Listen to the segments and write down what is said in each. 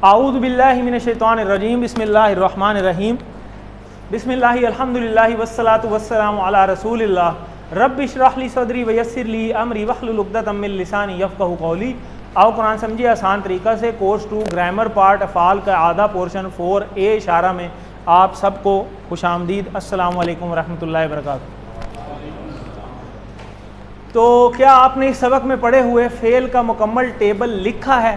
आऊज़ु बिल्लाहि मिनश्शैतानिर्रजीम बिस्मिल्लाहिर्रहमानिर्रहीम बिस्मिल्लाहि अल्हम्दुलिल्लाहि वस्सलातु वस्सलामु अला रसूलिल्लाह रब्बि इश्रह ली सदरी वयस्सिर ली अमरी वहलुल उक़दतम मिन लिसानी यफ़क़हू क़ौली। आओ कुरान समझिए आसान तरीक़ा से। कोर्स 2 ग्रामर पार्ट अफ़ाल का आधा पोर्शन 4A इशारा में आप सबको खुशामदीद। अस्सलामु अलैकुम वरहमतुल्लाहि वबरकातुहू। तो क्या आपने इस सबक में पढ़े हुए फ़ेल का मुकम्मल टेबल लिखा है?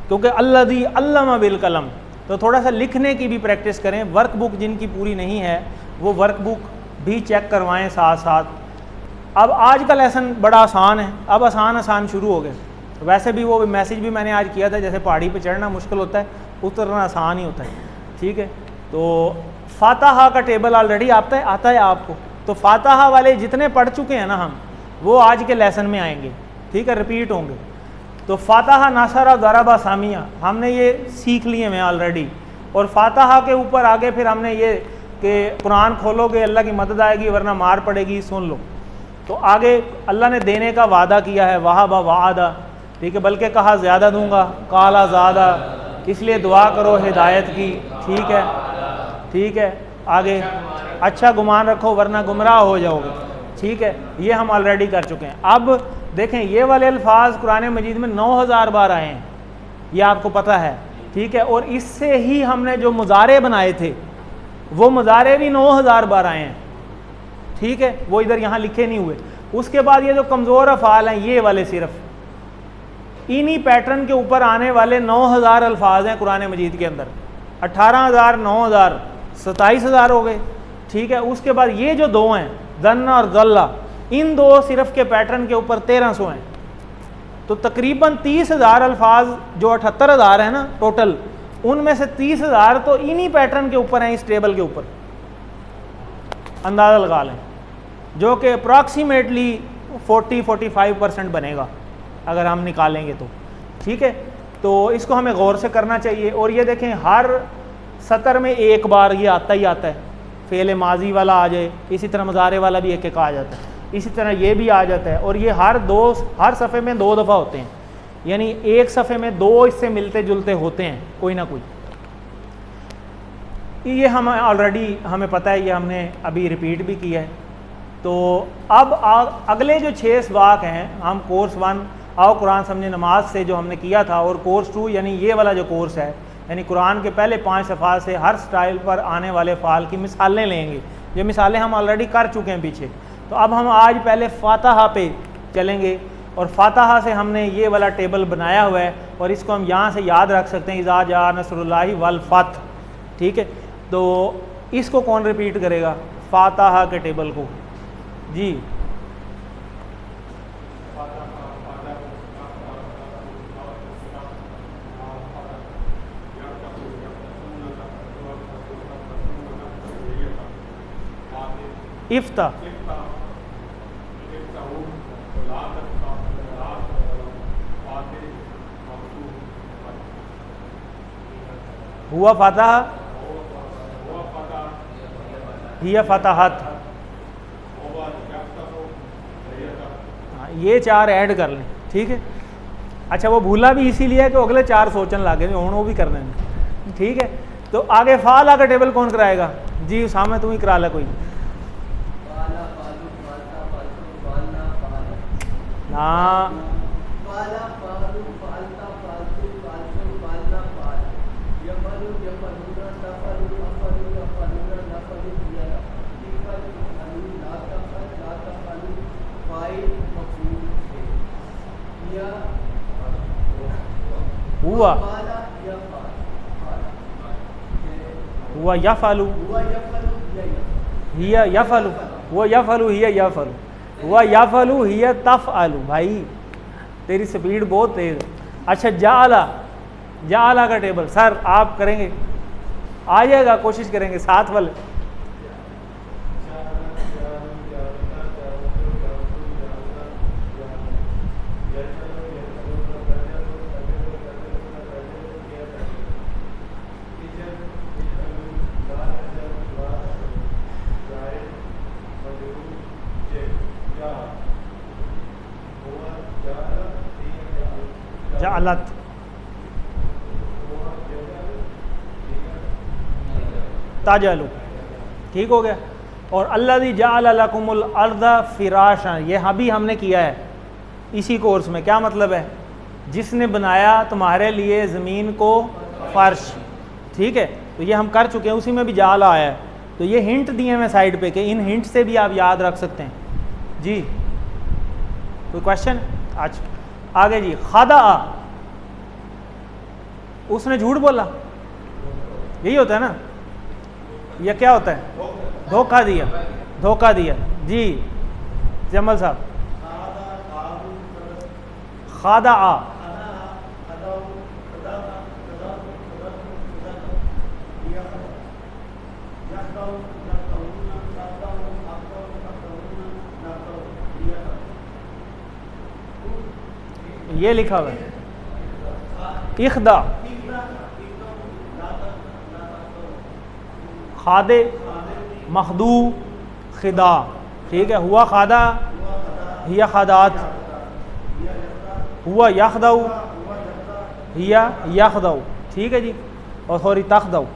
क्योंकि अल्लज़ी अल्लमा बिल कलम, तो थोड़ा सा लिखने की भी प्रैक्टिस करें। वर्कबुक जिनकी पूरी नहीं है वो वर्कबुक भी चेक करवाएं साथ साथ। अब आज का लेसन बड़ा आसान है, अब आसान शुरू हो गए। वैसे भी वो मैसेज भी मैंने आज किया था, जैसे पहाड़ी पे चढ़ना मुश्किल होता है, उतरना आसान ही होता है। ठीक है, तो फातिहा का टेबल ऑलरेडी आता है आपको। तो फातिहा वाले जितने पढ़ चुके हैं ना हम, वो आज के लेसन में आएंगे। ठीक है, रिपीट होंगे। तो फातिहा नासरा ज़रबा सामिया हमने ये सीख लिए हैं ऑलरेडी। और फातिहा के ऊपर आगे फिर हमने ये कि कुरान खोलोगे अल्लाह की मदद आएगी वरना मार पड़ेगी, सुन लो। तो आगे अल्लाह ने देने का वादा किया है, वहाबा वादा। ठीक है, बल्कि कहा ज़्यादा दूंगा, काला ज़्यादा, इसलिए दुआ करो हिदायत की। ठीक है, आगे अच्छा गुमान रखो वरना गुमराह हो जाओगे। ठीक है, ये हम ऑलरेडी कर चुके हैं। अब देखें, ये वाले अल्फाज कुरान मजीद में 9000 बार आए हैं, ये आपको पता है। ठीक है, और इससे ही हमने जो मुजारे बनाए थे वो मुजारे भी 9000 बार आए हैं। ठीक है, वो इधर यहाँ लिखे नहीं हुए। उसके बाद ये जो कमज़ोर अफ़ाल हैं, ये वाले सिर्फ इन्हीं पैटर्न के ऊपर आने वाले 9000 अल्फाज हैं कुरान मजीद के अंदर। 18000, 9000, 27000 हो गए। ठीक है, उसके बाद ये जो दो हैं ज़न्न और ज़ल्ला, इन दो सिर्फ के पैटर्न के ऊपर 1300 हैं। तो तकरीबन 30,000 अल्फाज जो 78,000 है ना टोटल, उनमें से 30,000 तो इन्हीं पैटर्न के ऊपर हैं, इस टेबल के ऊपर। अंदाज़ा लगा लें, जो कि अप्रॉक्सीमेटली 40-45% बनेगा अगर हम निकालेंगे तो। ठीक है, तो इसको हमें गौर से करना चाहिए। और ये देखें, हर सतर में एक बार ये आता ही आता है। फ़ेल माजी वाला आ जाए, इसी तरह मुजारे वाला भी एक आ जाता है, इसी तरह ये भी आ जाता है। और ये हर सफ़े में 2 दफ़ा होते हैं, यानी एक सफ़े में 2 इससे मिलते जुलते होते हैं कोई ना कोई। ये हम ऑलरेडी हमें पता है, ये हमने अभी रिपीट भी किया है। तो अब अगले जो 6 सबाक हैं, हम कोर्स 1 आओ कुरान समझे नमाज से जो हमने किया था, और कोर्स 2 यानी ये वाला जो कोर्स है, यानी कुरान के पहले 5 सफ़ा से हर स्टाइल पर आने वाले फ़ाल की मिसालें लेंगे। ये मिसालें हम ऑलरेडी कर चुके हैं पीछे। तो अब हम आज पहले फातिहा पे चलेंगे, और फातिहा से हमने ये वाला टेबल बनाया हुआ है, और इसको हम यहाँ से याद रख सकते हैं, इज़ा जा नस्रुल्लाहि वल फतह। ठीक है, तो इसको कौन रिपीट करेगा फातिहा के टेबल को? जी, इफ्ता, हुआ फातिहा, हिया फतहत। ये 4 ऐड कर लें। ठीक है, अच्छा वो भूला भी इसीलिए है कि अगले 4 सोचने लगे हूँ, वो भी करने में। ठीक है, तो आगे फाला का टेबल कौन कराएगा? जी सामने तुम ही करा ले कोई। हाँ, हुआ यफ़अलु, हिया यफ़अलु, वो यफ़अलु हिया यफ़अलु, हुआ यफ़अलु हिया तफ़अलु। भाई तेरी स्पीड बहुत तेज़ है। अच्छा, जाला का टेबल सर आप करेंगे? आ जाएगा, कोशिश करेंगे साथ वाले। जालत, ताजलू, ठीक हो गया। और अल्लज़ी जअल लकुमुल अर्ज़ फ़िराशा, ये अभी हमने किया है इसी कोर्स में। क्या मतलब है? जिसने बनाया तुम्हारे लिए ज़मीन को फ़र्श, ठीक है। तो ये हम कर चुके हैं, उसी में भी जाल आया है। तो ये हिंट दिए हैं साइड पे कि इन हिंट से भी आप याद रख सकते हैं जी। कोई क्वेश्चन? अच्छा आगे जी। खादा, उसने झूठ बोला, यही होता है ना? यह क्या होता है? धोखा दिया, धोखा दिया जी। जमल साहब, खादा, ये लिखा हुआ है इख्दा, खादे, मखदू, खिदा, ठीक है। हुआ खादा, हिया खादात, हुआ यखदऊ, हिया यखदऊ, ठीक है जी। और सॉरी तखदऊ।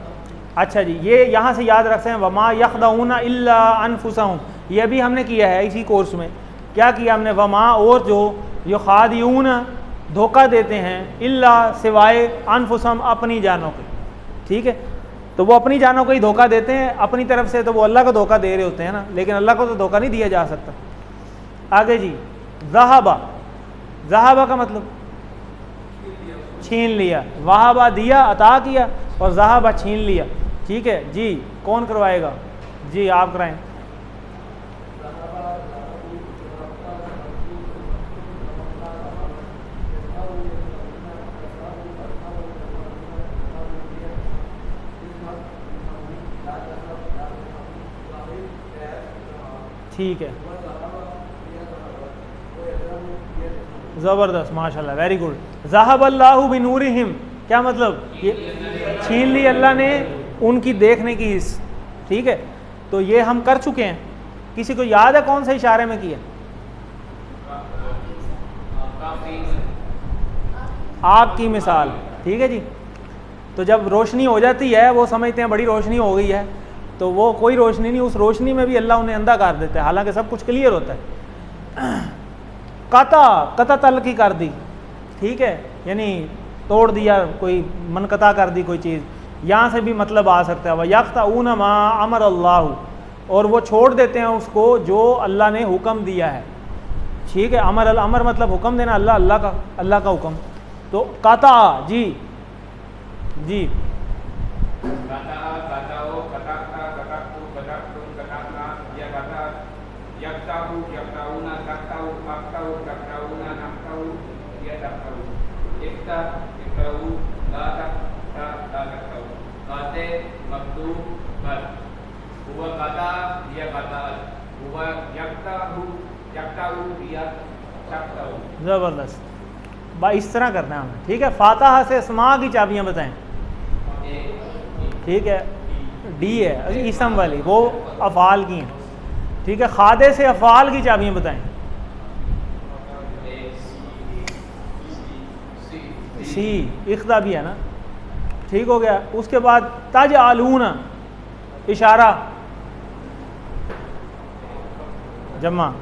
अच्छा जी, ये यहाँ से याद रखते हैं, वमा यखदऊना इल्ला अनफुसहुम, ये भी हमने किया है इसी कोर्स में। क्या किया हमने? वमा, और जो युखादिऊन, धोखा देते हैं, इल्ला, सिवाय, अनफुसहुम, अपनी जानों के, ठीक है। तो वो अपनी जानों को ही धोखा देते हैं अपनी तरफ से, तो वो अल्लाह को धोखा दे रहे होते हैं ना, लेकिन अल्लाह को तो धोखा नहीं दिया जा सकता। आगे जी। ज़हाबा, ज़हाबा का मतलब छीन लिया, वहाबा दिया, अता किया, और ज़हाबा छीन लिया, ठीक है जी। कौन करवाएगा जी? आप कराएं। ठीक है, ज़बरदस्त, माशाल्लाह, वेरी गुड। ज़हबल्लाहु बिनूरिहिम, क्या मतलब? ये छीन ली अल्लाह ने उनकी देखने की हिस्स, ठीक है। तो ये हम कर चुके हैं। किसी को याद है कौन से इशारे में किया? आग की मिसाल, ठीक है जी। तो जब रोशनी हो जाती है, वो समझते हैं बड़ी रोशनी हो गई है, तो वो कोई रोशनी नहीं, उस रोशनी में भी अल्लाह उन्हें अंधा कर देता है, हालांकि सब कुछ क्लियर होता है। कता, कता तल की कर दी, ठीक है, यानी तोड़ दिया, कोई मनकता कर दी कोई चीज़, यहाँ से भी मतलब आ सकता है। वह यख्तऊन मा अमर अल्लाह, और वो छोड़ देते हैं उसको जो अल्लाह ने हुक्म दिया है, ठीक है। अमर, अमर मतलब हुक्म देना, अल्लाह का हुक्म। तो कता जी, जी ज़बरदस्त, इस तरह करना है हमें, ठीक है। फातिहा से अस्मा की चाबियाँ बताएं, ठीक है। डी है इसम वाली, वो अफ़ाल की हैं, ठीक है। खादे से अफ़ाल की चाबियाँ बताएं। सी, इख्दा भी है ना, ठीक हो गया। उसके बाद तज आलूना, इशारा, जमा,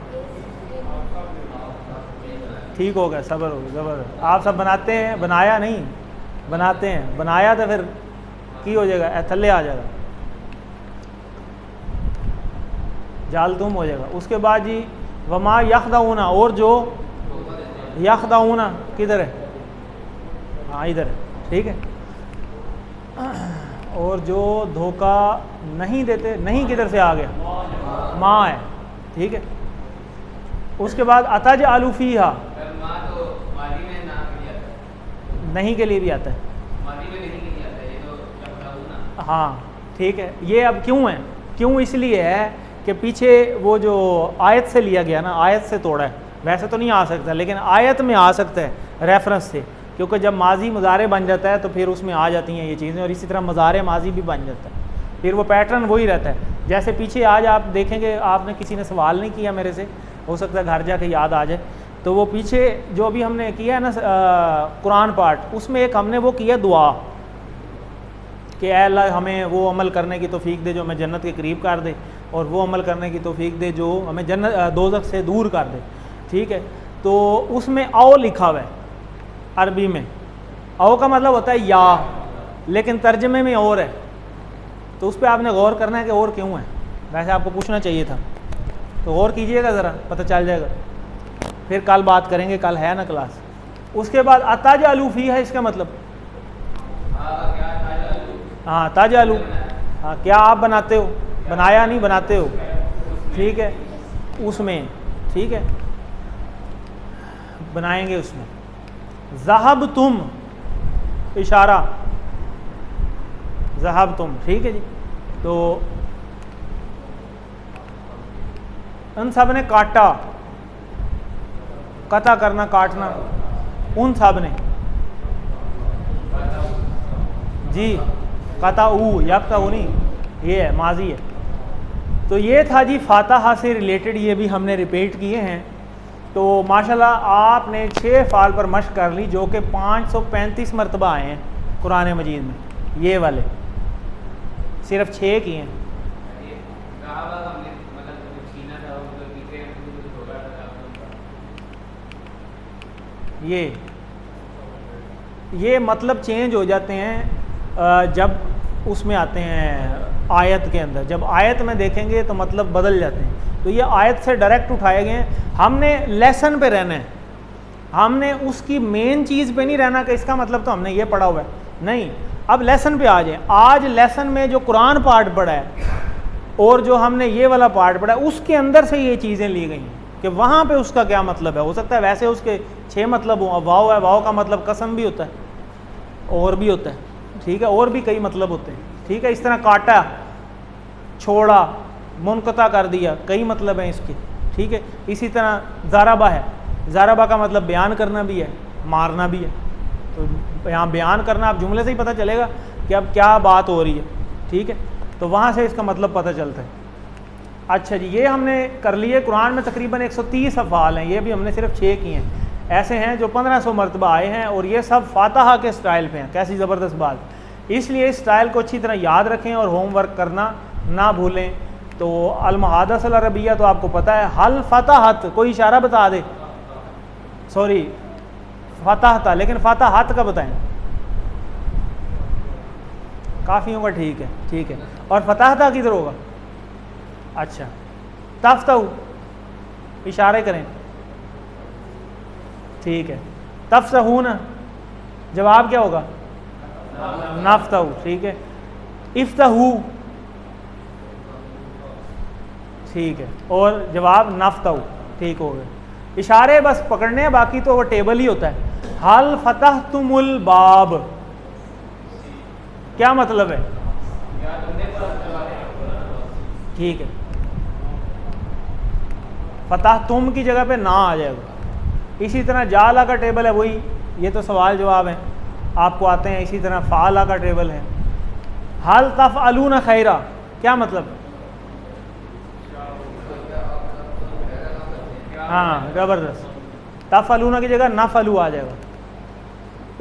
ठीक हो गया, सब्र हो गया, ज़बरदस्त। आप सब बनाते हैं, बनाया नहीं, बनाते हैं, बनाया तो फिर की हो जाएगा, थल्ले आ जाएगा, जाल तुम हो जाएगा। उसके बाद जी वमा यखदऊना, और जो यखदऊना किधर है? हाँ इधर है, ठीक है। और जो धोखा नहीं देते, नहीं किधर से आ गया? माँ है, ठीक है। उसके बाद अतज आलूफीहा, नहीं के लिए भी आता है, हाँ ठीक है। ये अब क्यों है? क्यों इसलिए है कि पीछे वो जो आयत से लिया गया ना, आयत से तोड़ा है। वैसे तो नहीं आ सकता, लेकिन आयत में आ सकता है रेफरेंस से, क्योंकि जब माजी मुजारे बन जाता है तो फिर उसमें आ जाती हैं ये चीज़ें, और इसी तरह मुजारे माजी भी बन जाता है, फिर वो पैटर्न वही रहता है। जैसे पीछे आज आप देखेंगे, आपने किसी ने सवाल नहीं किया मेरे से, हो सकता है घर जाके याद आ जाए, तो वो पीछे जो भी हमने किया है ना कुरान पाठ, उसमें एक हमने वो किया दुआ, कि ऐ अल्लाह हमें वो अमल करने की तौफीक दे जो हमें जन्नत के करीब कर दे, और वो अमल करने की तौफीक दे जो हमें जन्नत दोज़ख से दूर कर दे। ठीक है, तो उसमें औ लिखा हुआ है अरबी में। औ का मतलब होता है या, लेकिन तर्जमे में और है, तो उस पर आपने गौर करना है कि और क्यों है। वैसे आपको पूछना चाहिए था, तो गौर कीजिएगा ज़रा, पता चल जाएगा। फिर कल बात करेंगे, कल है ना क्लास। उसके बाद अताजालू फी है, इसका मतलब हाँ ताजालू, हाँ क्या आप बनाते हो, बनाया नहीं बनाते हो। ठीक है, उसमें ठीक है बनाएंगे उसमें। ज़हब तुम, इशारा ज़हब तुम, ठीक है जी। तो उन सब ने काटा, कता करना काटना, उन सब ने जी कता ऊ यकता नहीं, ये है माजी है। तो ये था जी फातहा से रिलेटेड, ये भी हमने रिपीट किए हैं। तो माशाल्लाह आपने 6 फाल पर मश्क कर ली, जो कि 535 मरतबा आए हैं कुरान मजीद में। ये वाले सिर्फ 6 किए हैं। ये मतलब चेंज हो जाते हैं जब उसमें आते हैं आयत के अंदर। जब आयत में देखेंगे तो मतलब बदल जाते हैं। तो ये आयत से डायरेक्ट उठाए गए हैं। हमने लेसन पे रहना है, हमने उसकी मेन चीज़ पे नहीं रहना कि इसका मतलब तो हमने ये पढ़ा हुआ है, नहीं। अब लेसन पे आ जाए। आज लेसन में जो कुरान पार्ट पढ़ा है और जो हमने ये वाला पार्ट पढ़ा है, उसके अंदर से ये चीज़ें ली गई हैं कि वहाँ पे उसका क्या मतलब है। हो सकता है वैसे उसके 6 मतलब हो। वाव है, वाव का मतलब कसम भी होता है और भी होता है, ठीक है, और भी कई मतलब होते हैं। ठीक है, इस तरह काटा, छोड़ा, मुनक़ता कर दिया, कई मतलब हैं इसके। ठीक है, इसी तरह ज़ारबा है, ज़ारबा का मतलब बयान करना भी है, मारना भी है। तो यहाँ बयान करना, आप जुमले से ही पता चलेगा कि अब क्या बात हो रही है। ठीक है, तो वहाँ से इसका मतलब पता चलता है। अच्छा जी, ये हमने कर लिए। कुरान में तकरीबन 130 अफ़ाल हैं, ये भी हमने सिर्फ 6 किए हैं। ऐसे हैं जो 1500 मरतबा आए हैं, और ये सब फातहा के स्टाइल पे हैं। कैसी ज़बरदस्त बात। इसलिए इस स्टाइल को अच्छी तरह याद रखें और होमवर्क करना ना भूलें। तो अल-मुहादसा अल-अरबिया तो आपको पता है। हल फतहत, कोई इशारा बता दे। सॉरी फतहता, लेकिन फतहत का बताएं। काफ़ियों का ठीक है, ठीक है। और फतहता किधर होगा? अच्छा, तफ्तहू, इशारे करें, ठीक है। तफ्तहूना, जवाब क्या होगा? नफ्तहू, ठीक है। इफ्तहू, ठीक है, और जवाब नफ्तहू, ठीक हो गए। इशारे बस पकड़ने हैं, बाकी तो वो टेबल ही होता है। हल फतहतुमुल बाब, क्या मतलब है? ठीक है, फतह तुम की जगह पे ना आ जाएगा। इसी तरह जाला का टेबल है वही, ये तो सवाल जवाब है आपको आते हैं। इसी तरह फ़ाला का टेबल है। हल तफ़अलून खैरा, क्या मतलब? हाँ, ज़बरदस्त। तफ़अलून की जगह नफ़अलू आ जाएगा।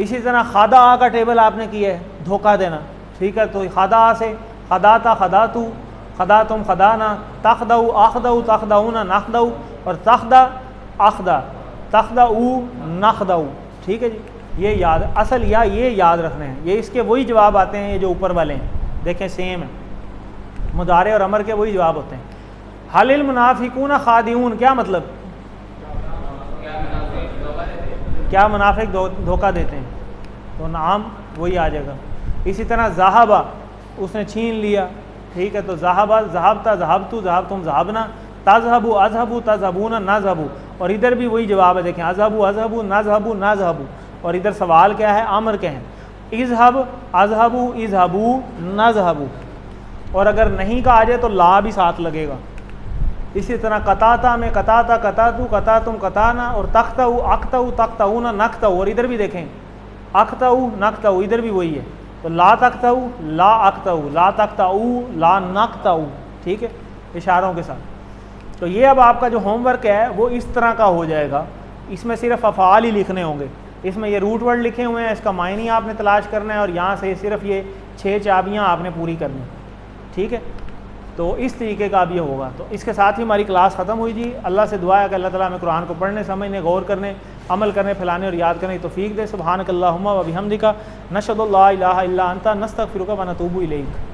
इसी तरह खदा का टेबल आपने किया है, धोखा देना। ठीक है, तो खदा से खदाता, खदातू, खदा तुम, खदाना, तखदाऊ, आखदाऊ, तखदाऊना, नखदाऊ, और तखदा, अखदा, तखदाऊ, नखदाऊ। ठीक है जी, ये याद, असल या ये याद रखने हैं। ये इसके वही जवाब आते हैं, ये जो ऊपर वाले हैं, देखें सेम है। मुदारे और अमर के वही जवाब होते हैं। हलिल मुनाफिकून खादिऊन, क्या मतलब? क्या मुनाफिक धोखा देते हैं, तो नाम वही आ जाएगा। इसी तरह ज़हाबा, उसने छीन लिया। ठीक है, तो ज़हाबा, ज़हाबता, ज़हाबतू, ज़हाब तुम, ज़हाबना, तज़हबू, अज़हबू, तज़हबूना, नज़हबू, और इधर भी वही जवाब है। देखें, अज़हबू, अज़हबू, नज़हबू, नज़हबू, और इधर सवाल क्या है? अमर के हैं। इज़हब, अज़हबू, इज़हबू, नज़हबू, और अगर नहीं का आ जाए तो ला भी साथ लगेगा। इसी तरह कताता में कताता, कतातू, कतातुम, कताना, और तख्ताऊ, अख्ताऊ, तख्ताऊना, नख्ताऊ, और इधर भी देखें अख्ताऊ, नख्ताऊ, इधर भी वही है। तो ला तख्ताऊ, ला अख्ताऊ, ला तख्ताऊ, ला नख्ताऊ। ठीक है, इशारों के साथ। तो ये अब आपका जो होमवर्क है वो इस तरह का हो जाएगा। इसमें सिर्फ अफ़ाल ही लिखने होंगे। इसमें ये रूट वर्ड लिखे हुए हैं, इसका मायने आपने तलाश करना है, और यहाँ से सिर्फ ये 6 चाबियाँ आपने पूरी करनी, ठीक है। तो इस तरीके का अब ये होगा। तो इसके साथ ही हमारी क्लास ख़त्म हुई जी। अल्लाह से दुआ है कि अल्लाह ताला हमें कुरान को पढ़ने, समझने, गौर करने, अमल करने, फैलाने और याद करने की तौफीक दे। सुब्हानकल्लाहुम्मा व बिहम्दिका नशहदु अल्ला इलाहा इल्ला अंता नस्तगफिरुका व नतूबु इलैक।